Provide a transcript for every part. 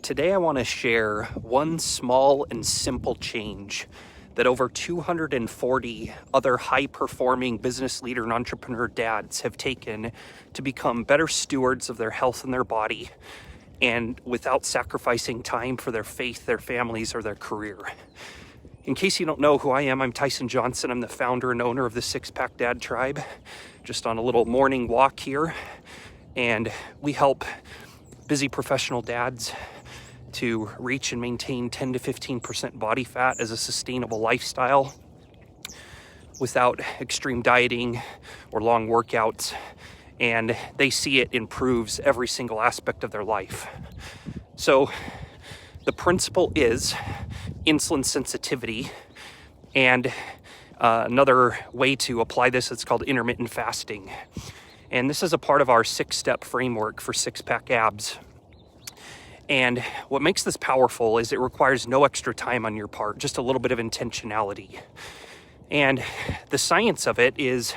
Today I want to share one small and simple change that over 240 other high-performing business leader and entrepreneur dads have taken to become better stewards of their health and their body, and without sacrificing time for their faith, their families, or their career. In case you don't know who I am, I'm Tyson Johnson. I'm the founder and owner of the Six Pack Dad Tribe. Just on a little morning walk here, and we help busy professional dads to reach and maintain 10 to 15% body fat as a sustainable lifestyle without extreme dieting or long workouts, and they see it improves every single aspect of their life. So the principle is insulin sensitivity, and another way to apply this, it's called intermittent fasting. And this is a part of our 6-step framework for six-pack abs. And what makes this powerful is it requires no extra time on your part, just a little bit of intentionality. And the science of it is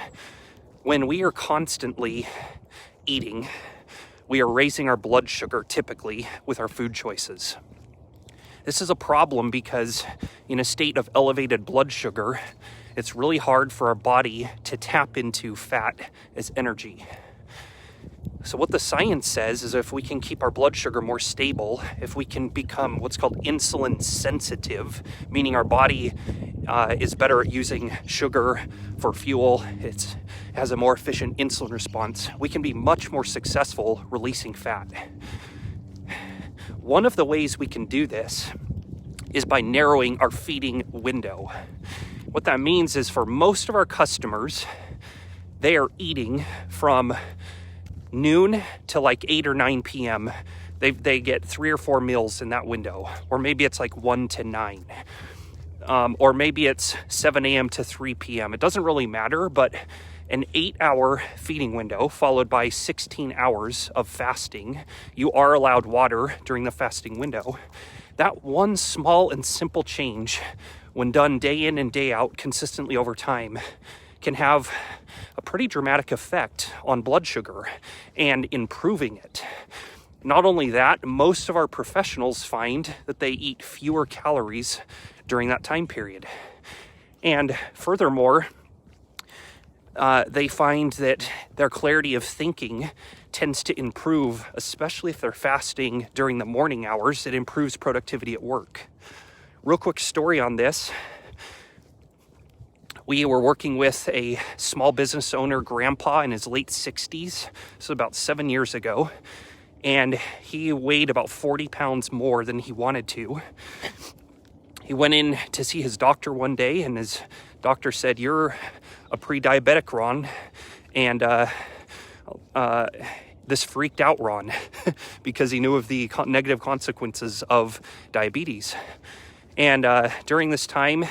when we are constantly eating, we are raising our blood sugar typically with our food choices. This is a problem because in a state of elevated blood sugar, it's really hard for our body to tap into fat as energy. So what the science says is if we can keep our blood sugar more stable, if we can become what's called insulin sensitive, meaning our body is better at using sugar for fuel, it has a more efficient insulin response, we can be much more successful releasing fat. One of the ways we can do this is by narrowing our feeding window. What that means is for most of our customers, they are eating from noon to like 8 or 9 p.m. They get 3 or 4 meals in that window, or maybe it's like 1 to 9, or maybe it's 7 a.m. to 3 p.m. It doesn't really matter, but an 8-hour feeding window followed by 16 hours of fasting. You are allowed water during the fasting window. That one small and simple change, when done day in and day out consistently over time, can have a pretty dramatic effect on blood sugar and improving it. Not only that, most of our professionals find that they eat fewer calories during that time period. And furthermore, they find that their clarity of thinking tends to improve, especially if they're fasting during the morning hours. It improves productivity at work. Real quick story on this. We were working with a small business owner, grandpa in his late 60s, so about 7 years ago, and he weighed about 40 pounds more than he wanted to. He went in to see his doctor one day, and his doctor said, "You're a pre-diabetic, Ron," and this freaked out Ron because he knew of the negative consequences of diabetes. And during this time,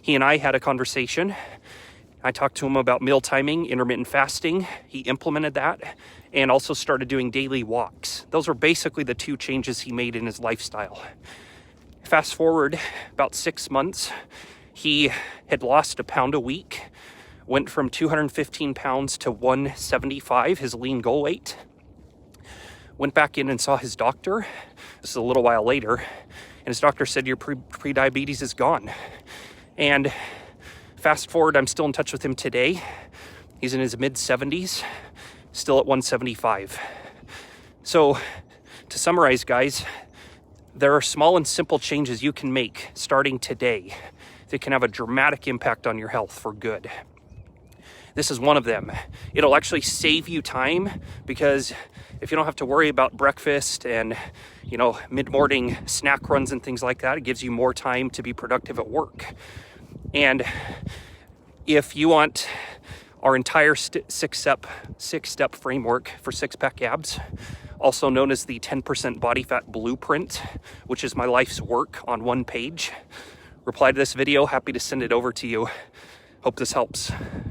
he and I had a conversation. I talked to him about meal timing, intermittent fasting. He implemented that and also started doing daily walks. Those were basically the 2 changes he made in his lifestyle. Fast forward about 6 months, he had lost 1 pound a week, went from 215 pounds to 175, his lean goal weight. Went back in and saw his doctor. This is a little while later. And his doctor said, "Your pre-diabetes is gone." And fast forward, I'm still in touch with him today. He's in his mid-70s, still at 175. So to summarize, guys, there are small and simple changes you can make starting today that can have a dramatic impact on your health for good. This is one of them. It'll actually save you time, because if you don't have to worry about breakfast and, mid-morning snack runs and things like that, it gives you more time to be productive at work. And if you want our entire 6-step framework for six-pack abs, also known as the 10% body fat blueprint, which is my life's work on one page, reply to this video. Happy to send it over to you. Hope this helps.